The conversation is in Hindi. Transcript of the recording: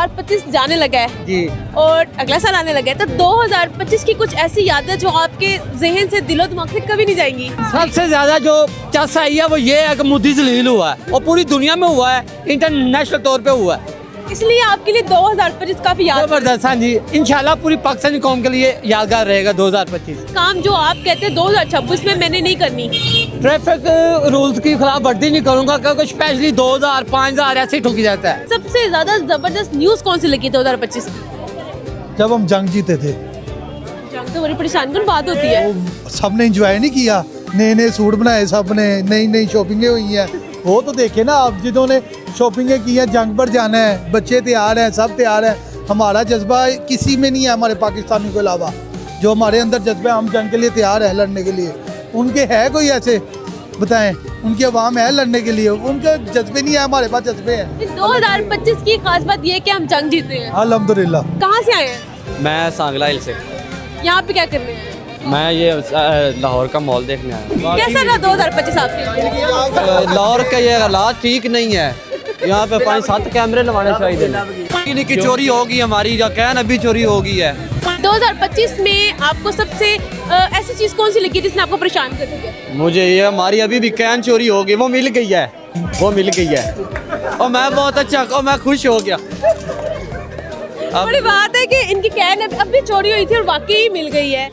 2025 जाने लगा है जी। और अगला साल आने लगा है, तो 2025 की कुछ ऐसी यादें जो आपके जहन से दिलो दिमाग से कभी नहीं जाएंगी? सबसे ज्यादा जो चस आई है वो ये है कि मोदी जलील हुआ है और पूरी दुनिया में हुआ है, इंटरनेशनल तौर पे हुआ है। इसलिए आपके लिए 2025 काफी याद जबरदस्त। हाँ जी, इंशाल्लाह पूरी पाकिस्तानी कौम के लिए यादगार रहेगा 2025। काम जो आप कहते हैं 2026 में मैंने नहीं करनी। ट्रैफिक रूल्स की खिलाफ वर्जी नहीं करूंगा क्योंकि स्पेशली 2000 5000 ऐसे ही ठुकी जाता है। सबसे ज्यादा जबरदस्त न्यूज कौन सी लगी 2025 की? जब हम जंग जीते थे जंग तो बड़ी परेशान कौन बात होती है। वो सबने एंजॉय नहीं किया, नए नए सूट बनाए, सबने नई नई शॉपिंगें हुई हैं। वो तो देखे ना आप, जिन्होंने शॉपिंगें की हैं, जंग पर जाना है, बच्चे तैयार हैं, सब तैयार हैं। हमारा जज्बा किसी में नहीं है हमारे पाकिस्तानियों के अलावा, जो हमारे अंदर जज्बा, हम जंग के लिए तैयार है लड़ने के लिए। उनके है कोई ऐसे बताएं, उनकी आवाम है लड़ने के लिए, उनके जज्बे नहीं है, हमारे पास जज्बे हैं। 2025 की खास बात ये है कि हम जंग जीते हैं। अल्हम्दुलिल्लाह। कहाँ से आए हैं? मैं सांगला हिल से। यहाँ पे क्या कर रहे हैं? मैं ये लाहौर का मॉल देखने आया। कैसा रहा 2025 आपके लिए? लाहौर का ये हालात ठीक नहीं है, यहाँ पे 5-7 कैमरे लगाने चाहिए कि चोरी होगी, हमारी जो कैन अभी चोरी हो गई है। 2025 में आपको सबसे ऐसी चीज कौन सी लगी जिसने आपको परेशान कर दिया? मुझे ये हमारी अभी भी कैन चोरी हो गई, वो मिल गई है, वो मिल गई है और मैं बहुत अच्छा और मैं खुश हो गया। बड़ी बात है कि इनकी कैन अब भी चोरी हुई थी और वाकई मिल गई है।